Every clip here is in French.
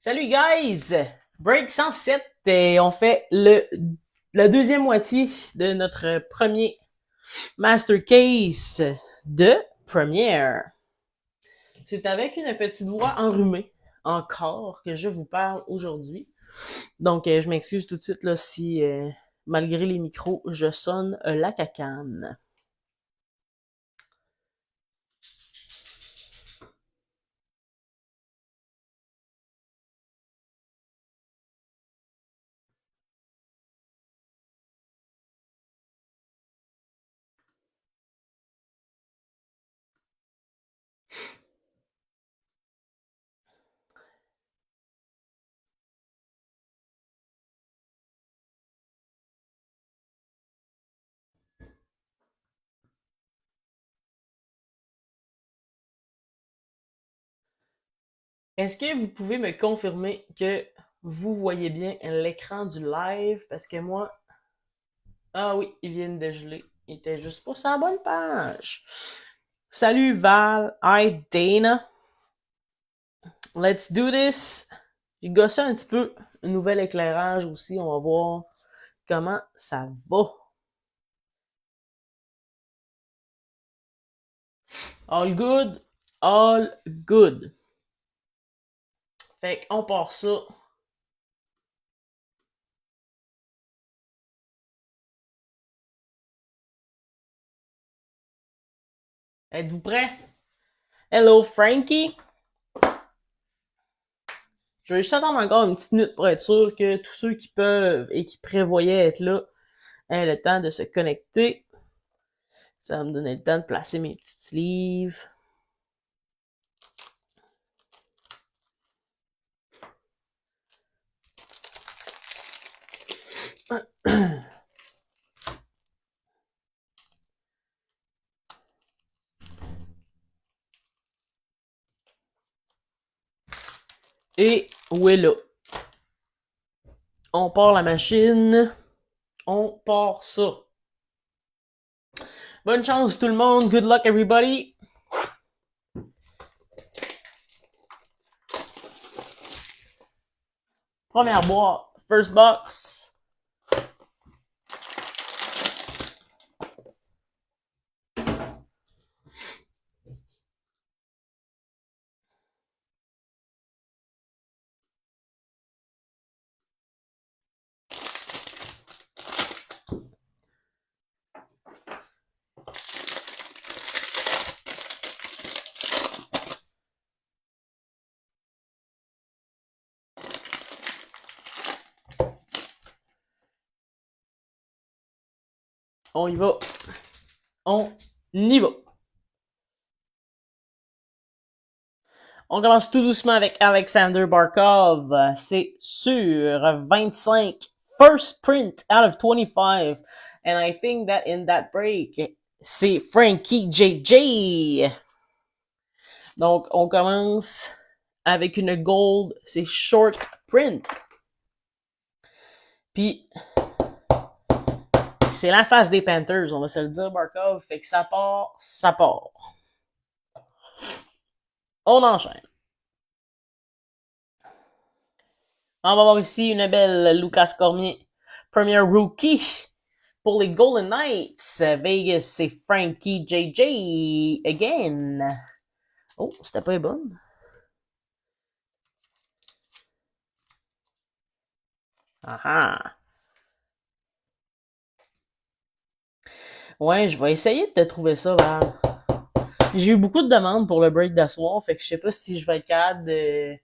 Salut guys! Break 107 et on fait la deuxième moitié de notre premier Master Case de première. C'est avec une petite voix enrhumée encore que je vous parle aujourd'hui. Donc je m'excuse tout de suite là si malgré les micros je sonne la cacane. Est-ce que vous pouvez me confirmer que vous voyez bien l'écran du live? Parce que moi, ah oui, ils viennent de geler. Il était juste pas sur la bonne page. Salut Val. Hi Dana. Let's do this. J'ai gossé un petit peu. Un nouvel éclairage aussi. On va voir comment ça va. All good. All good. Fait qu'on part ça. Êtes-vous prêts? Hello Frankie. Je vais juste attendre encore une petite minute pour être sûr que tous ceux qui peuvent et qui prévoyaient être là aient le temps de se connecter. Ça va me donner le temps de placer mes petites sleeves. Et voilà. On part la machine. On part ça. Bonne chance tout le monde. Good luck everybody. Première boîte. First box. On y va. On y va. On commence tout doucement avec Alexander Barkov. C'est sur 25. First print out of 25. And I think that in that break, c'est Frankie JJ. Donc, on commence avec une gold. C'est short print. Puis, c'est la face des Panthers, on va se le dire, Barkov. Fait que ça part, ça part. On enchaîne. On va voir ici une belle Lucas Cormier. Premier rookie pour les Golden Knights. Vegas, c'est Frankie JJ again. Oh, c'était pas bonne. Ah. Ouais, je vais essayer de te trouver ça, Val. J'ai eu beaucoup de demandes pour le break d'asseoir, fait que je sais pas si je vais être capable de,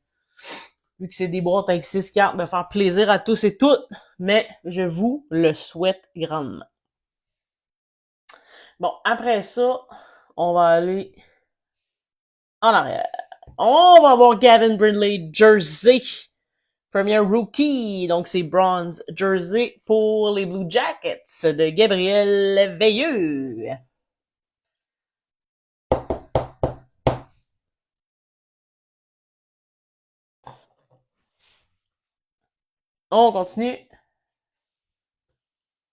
vu que c'est des boîtes avec 6 cartes, de faire plaisir à tous et toutes, mais je vous le souhaite grandement. Bon, après ça, on va aller en arrière. On va voir Gavin Brindley, Jersey. Premier rookie, donc c'est bronze jersey pour les Blue Jackets de Gabriel Veilleux. On continue.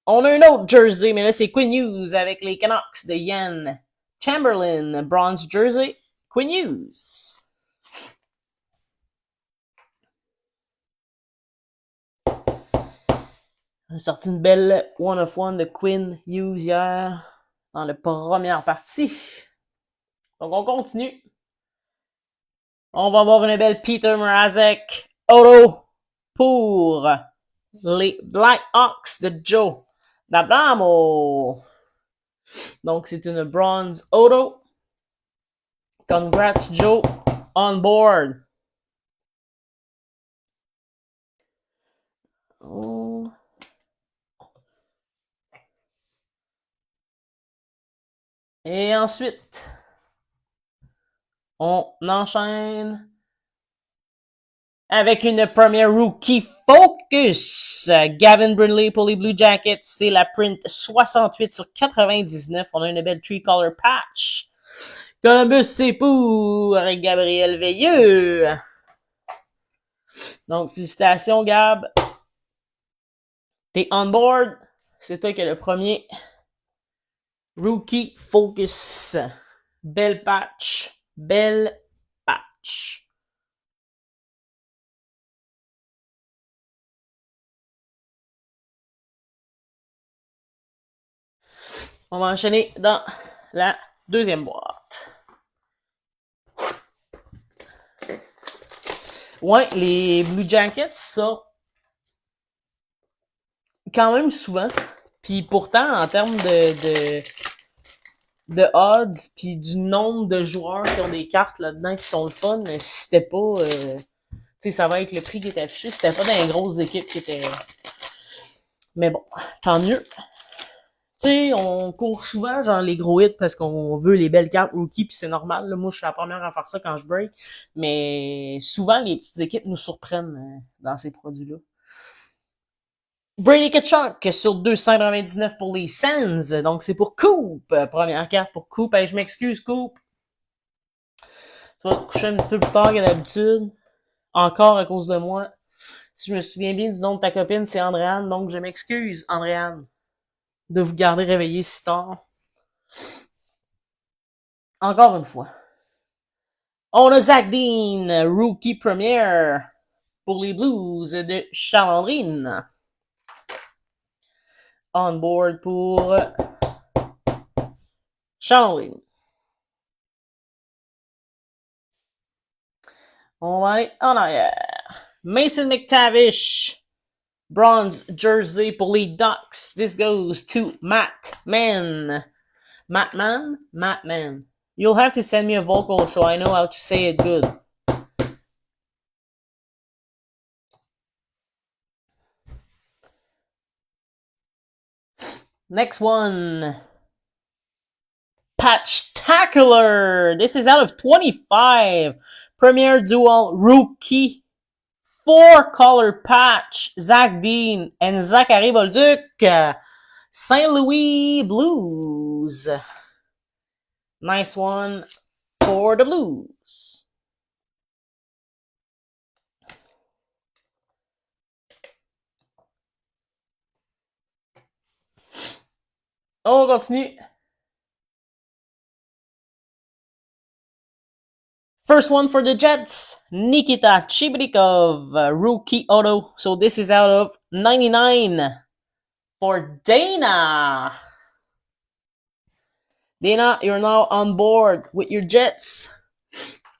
On a un autre jersey, mais là c'est Quinn Hughes avec les Canucks de Yann Chamberlain, bronze jersey, Quinn Hughes. On a sorti une belle One of One de Quinn Hughes hier dans la première partie. Donc on continue. On va avoir une belle Peter Mrazek auto pour les Blackhawks de Joe D'Abramo. Donc c'est une bronze auto. Congrats Joe on board. Oh. Et ensuite, on enchaîne avec une première rookie focus. Gavin Brindley pour les Blue Jackets. C'est la print 68/99. On a une belle three-color patch. Columbus, c'est pour Gabriel Veilleux. Donc, félicitations, Gab. T'es on board. C'est toi qui es le premier. Rookie focus. Belle patch. Belle patch. On va enchaîner dans la deuxième boîte. Ouais, les Blue Jackets, ça, quand même souvent. Puis pourtant, en termes de odds, puis du nombre de joueurs qui ont des cartes là-dedans qui sont le fun, c'était pas... tu sais, ça va être le prix qui est affiché. C'était pas dans les grosses équipes qui étaient... Mais bon, tant mieux. Tu sais, on court souvent genre les gros hits parce qu'on veut les belles cartes rookie, puis c'est normal. Là, moi, je suis la première à faire ça quand je break. Mais souvent, les petites équipes nous surprennent dans ces produits-là. Brady Tkachuk sur 299 pour les Sens. Donc, c'est pour Coop. Première carte pour Coop. Hey, je m'excuse, Coop. Tu vas te coucher un petit peu plus tard que d'habitude. Encore à cause de moi. Si je me souviens bien du nom de ta copine, c'est Andréane. Donc, je m'excuse, Andréane, de vous garder réveillé si tard. Encore une fois. On a Zach Dean, Rookie Premier pour les Blues de Chalandrine. On board pour Chalandrine. On va aller en arrière. Mason McTavish, bronze jersey pour les Ducks. This goes to Matt Man. Matt Man? Matt Man. You'll have to send me a vocal so I know how to say it good. Next one. Patchtacular. This is out of 25. Premier Dual Rookie. 4-color patch. Zach Dean and Zachary Bolduc. St. Louis Blues. Nice one for the Blues. On continue. First one for the Jets, Nikita Chibrikov, rookie auto. So this is out of 99 for Dana. Dana, you're now on board with your Jets.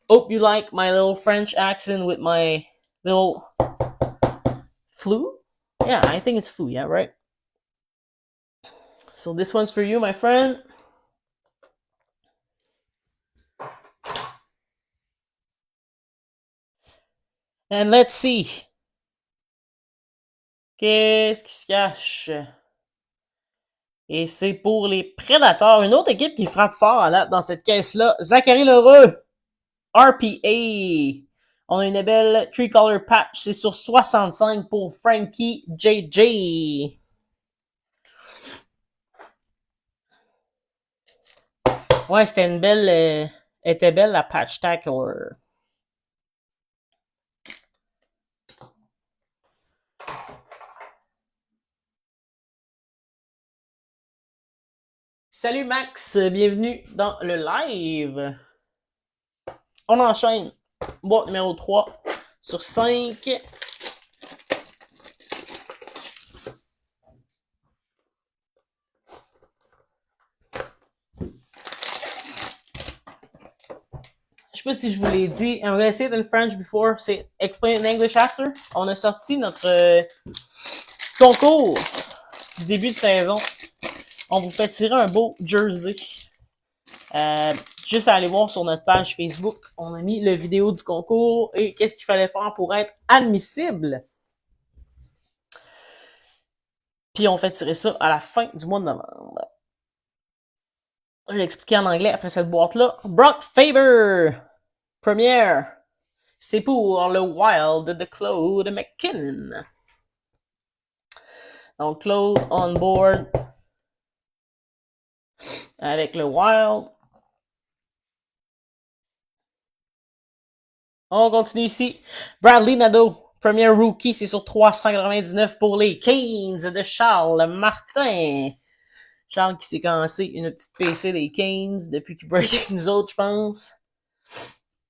Hope you like my little French accent with my little flu. Yeah, I think it's flu, yeah, right? So this one's for you, my friend. And let's see. Qu'est-ce qui se cache? Et c'est pour les Prédateurs. Une autre équipe qui frappe fort là, dans cette caisse-là. Zachary Lheureux. RPA. On a une belle three-color patch. C'est sur 65 pour Frankie JJ. Ouais, c'était une belle... était belle la Patchtacular. Salut Max, bienvenue dans le live. On enchaîne. Boîte numéro 3 sur 5. je sais pas si je vous l'ai dit. I'm gonna say it in French before, c'est explain in English after. On a sorti notre concours du début de saison. On vous fait tirer un beau jersey. Juste à aller voir sur notre page Facebook, on a mis le vidéo du concours et qu'est-ce qu'il fallait faire pour être admissible. Puis on fait tirer ça à la fin du mois de novembre. Je vais l'expliquer en anglais après cette boîte-là. Brock Faber, première. C'est pour le Wild de Claude McKinnon. Donc Claude on board avec le Wild. On continue ici. Bradley Nadeau, premier rookie, c'est sur 399 pour les Canes de Charles Martin. Charles qui s'est cassé une petite PC des Canes depuis qu'il break avec nous autres, je pense.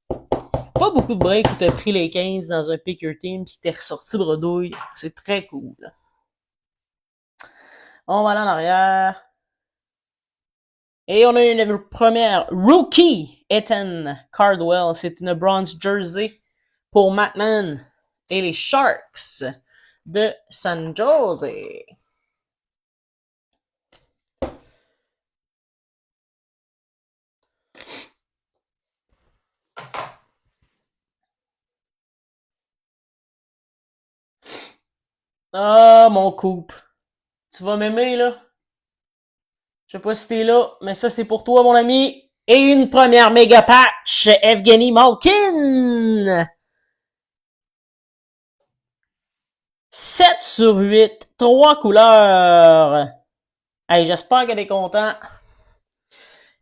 Pas beaucoup de breaks où t'as pris les Canes dans un pick your team pis t'es ressorti bredouille. C'est très cool. On va aller en arrière. Et on a une première rookie, Ethan Cardwell. C'est une bronze jersey pour Mattman et les Sharks de San Jose. Ah, mon coupe. Tu vas m'aimer, là? Je sais pas si t'es là, mais ça, c'est pour toi, mon ami. Et une première méga patch, Evgeny Malkin. 7 sur 8, 3 couleurs. Hey, j'espère qu'elle est content.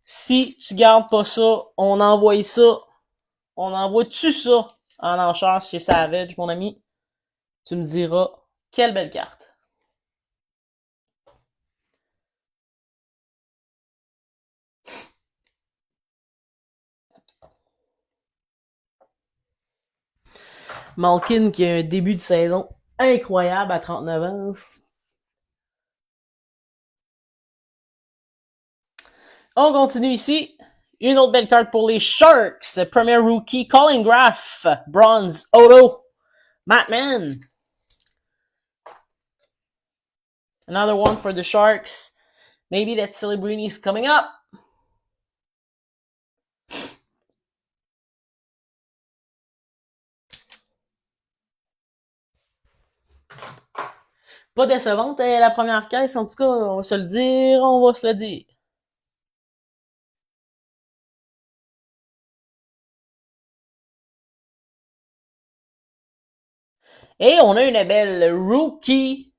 Si tu gardes pas ça, on envoie ça. On envoie-tu ça en enchère chez Savage, mon ami? Tu me diras, quelle belle carte. Malkin qui a un début de saison incroyable à 39 ans. On continue ici. Une autre belle carte pour les Sharks. Premier rookie, Colin Graff. Bronze, Auto. Mattman. Another one for the Sharks. Maybe that Celebrini is coming up. Pas décevante la première caisse, en tout cas, on va se le dire, on va se le dire. Et on a une belle rookie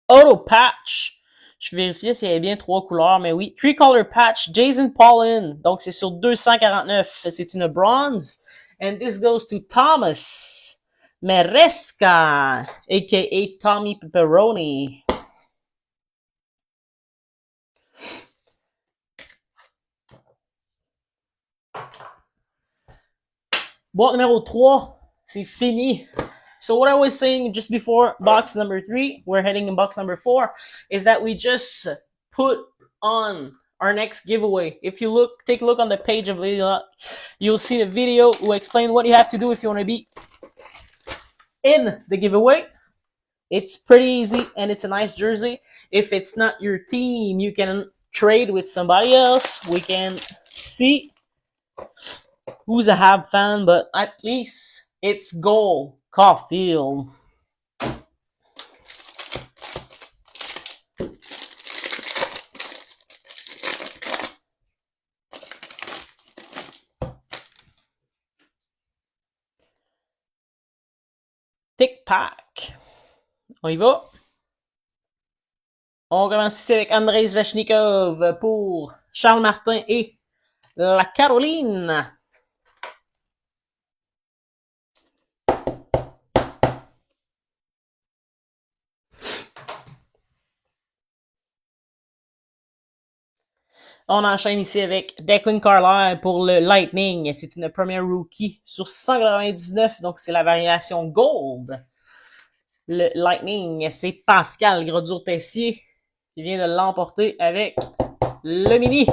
auto patch. Je vérifiais s'il y avait bien 3 couleurs, mais oui. 3-color patch, Jason Paulin. Donc c'est sur 249. C'est une bronze. And this goes to Thomas Meresca, a.k.a. Tommy Pepperoni. Boîte numéro 3, c'est fini. So what I was saying just before box number 3, we're heading in box number 4, is that we just put on our next giveaway. If you look, take a look on the page of Lady Luck, you'll see the video will explain what you have to do if you want to be in the giveaway. It's pretty easy and it's a nice jersey. If it's not your team, you can trade with somebody else. We can see who's a Hab fan, but at least it's goal. Caulfield. Tic Pack. On y va. On commence ici avec Andrei Svechnikov pour Charles Martin et la Caroline. On enchaîne ici avec Declan Carlisle pour le Lightning. C'est une première rookie sur 199, donc c'est la variation Gold. Le Lightning, c'est Pascal Grodure-Tessier qui vient de l'emporter avec le mini.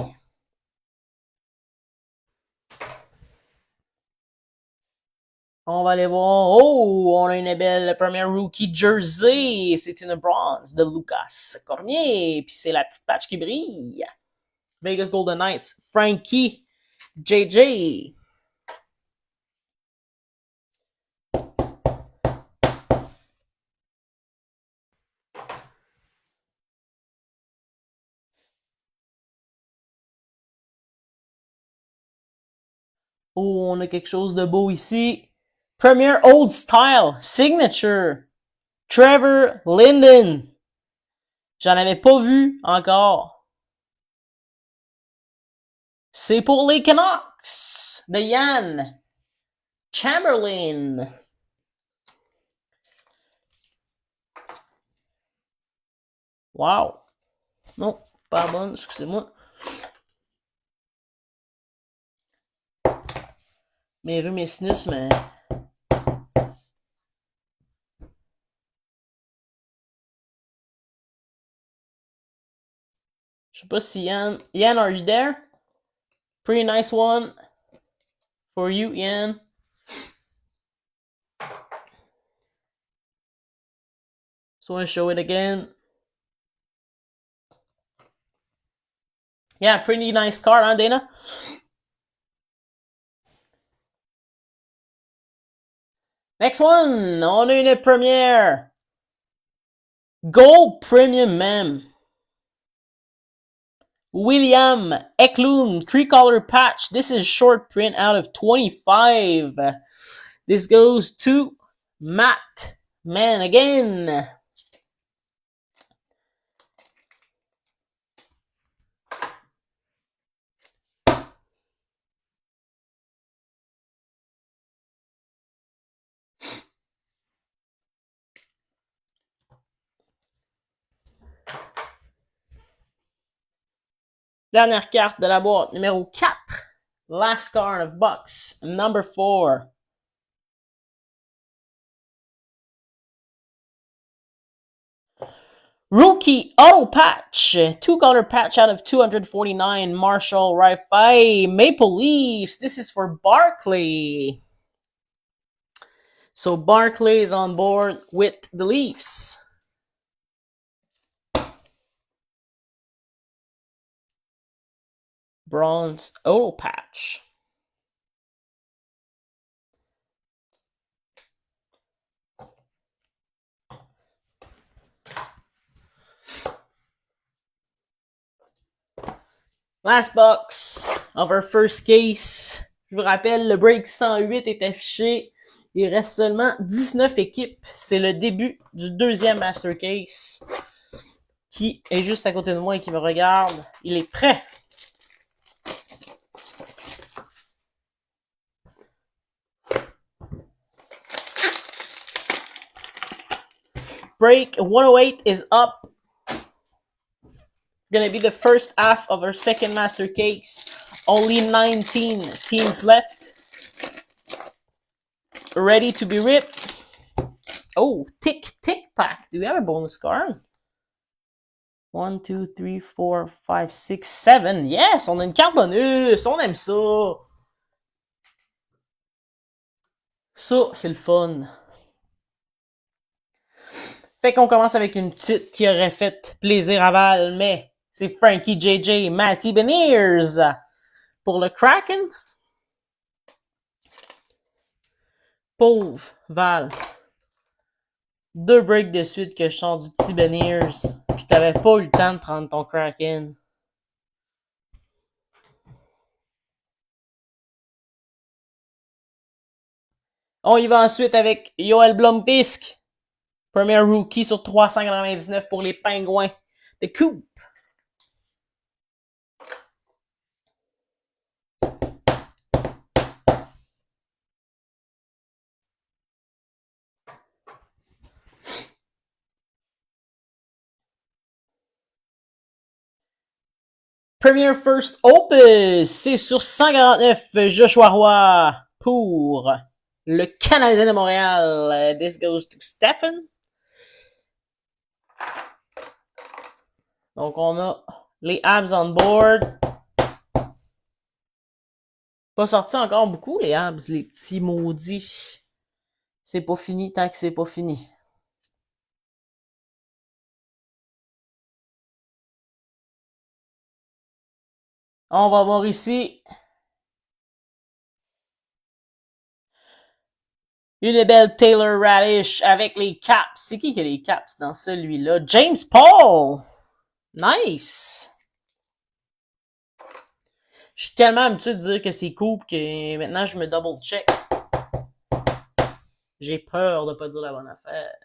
On va aller voir. Oh, on a une belle première rookie jersey. C'est une bronze de Lucas Cormier. Puis c'est la petite patch qui brille. Vegas Golden Knights, Frankie JJ. Oh, on a quelque chose de beau ici. Premier Old Style, Signature, Trevor Linden. J'en avais pas vu encore. C'est pour les Canucks de Yann Chamberlain. Wow. Non, pas bonne, excusez-moi. Mes rhumes et sinus, mais... Je sais pas si Yann... Yann, are you there? Pretty nice one. For you, Yann. So I show it again. Yeah, pretty nice card, huh, Dana? Next one, on a une première. Gold Premium Mem. William Eklund, 3-color patch. This is short print out of 25. This goes to Matt Man again. Dernière carte de la boîte, numéro 4. Last card of box, number 4. Rookie Auto Patch, 2-color patch out of 249, Marshall Wi-Fi, Maple Leafs. This is for Barkley. So Barkley is on board with the Leafs. Bronze Auto Patch. Last box of our first case. Je vous rappelle, le break 108 est affiché. Il reste seulement 19 équipes. C'est le début du deuxième Master Case qui est juste à côté de moi et qui me regarde. Il est prêt. Break 108 is up. It's going to be the first half of our second Master Case. Only 19 teams left. Ready to be ripped. Oh, tick pack. Do we have a bonus card? 1, 2, 3, 4, 5, 6, 7. Yes, on a une carte bonus. On aime ça. Ça, c'est le fun. Fait qu'on commence avec une petite qui aurait fait plaisir à Val, mais c'est Frankie JJ, Matty Beniers pour le Kraken. Pauvre Val. 2 breaks de suite que je sors du petit Beniers, pis t'avais pas eu le temps de prendre ton Kraken. On y va ensuite avec Joel Blomqvist. Premier rookie sur 399 pour les Pingouins de Coupe. Premier First Opus, c'est sur 149 Joshua Roy pour le Canadien de Montréal. This goes to Stephen. Donc on a les Habs on board. Pas sorti encore beaucoup les Habs, les petits maudits. C'est pas fini tant que c'est pas fini. On va voir ici. Une belle Taylor Radish avec les caps. C'est qui a les caps dans celui-là? James Paul! Nice! Je suis tellement habitué de dire que c'est cool que maintenant je me double check. J'ai peur de pas dire la bonne affaire.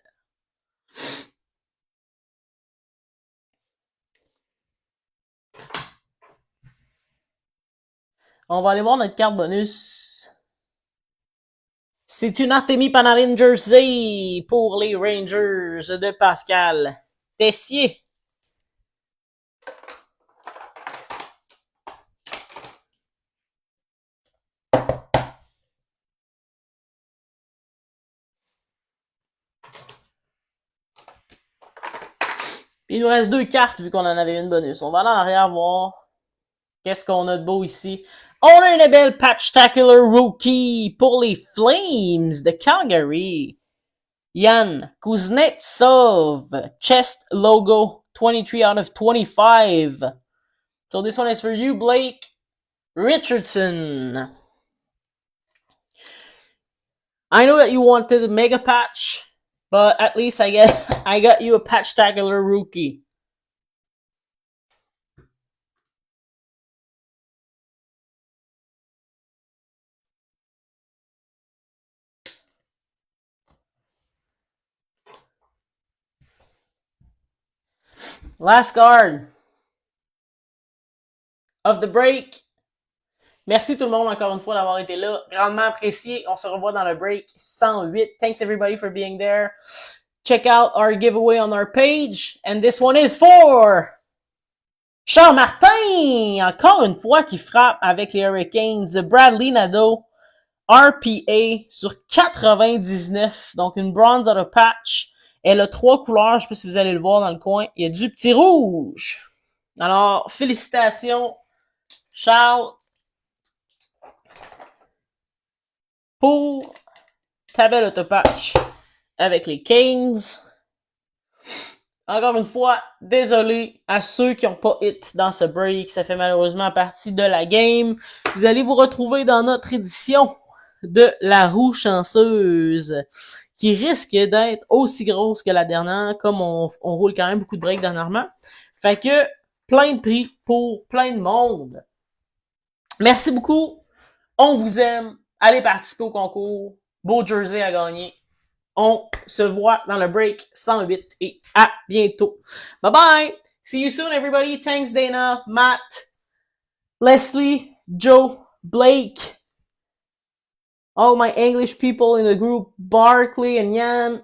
On va aller voir notre carte bonus. C'est une Artemi Panarin Jersey pour les Rangers de Pascal Tessier. Il nous reste 2 cartes vu qu'on en avait une bonus. On va aller en arrière voir qu'est-ce qu'on a de beau ici. On a une belle Patchtacular Rookie pour les Flames de Calgary. Yan Kuznetsov, chest logo, 23 out of 25. So this one is for you, Blake Richardson. I know that you wanted a mega patch, but at least I got you a Patchtacular Rookie. Last card of the break. Merci tout le monde encore une fois d'avoir été là. Grandement apprécié. On se revoit dans le break 108. Thanks everybody for being there. Check out our giveaway on our page. And this one is for Charles Martin. Encore une fois qui frappe avec les Hurricanes. Bradley Nadeau. RPA sur 99. Donc une bronze out of patch. Elle a 3 couleurs. Je sais pas si vous allez le voir dans le coin. Il y a du petit rouge. Alors, félicitations, Charles, pour ta belle autopatch avec les Canes. Encore une fois, désolé à ceux qui n'ont pas hit dans ce break. Ça fait malheureusement partie de la game. Vous allez vous retrouver dans notre édition de la roue chanceuse, qui risque d'être aussi grosse que la dernière, comme on roule quand même beaucoup de breaks dernièrement. Fait que, plein de prix pour plein de monde. Merci beaucoup. On vous aime. Allez participer au concours. Beau jersey à gagner. On se voit dans le break 108 et à bientôt. Bye bye. See you soon, everybody. Thanks, Dana, Matt, Leslie, Joe, Blake, all my English people in the group, Barkley and Yan.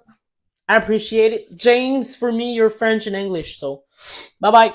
I appreciate it. James, for me, you're French and English, so bye bye.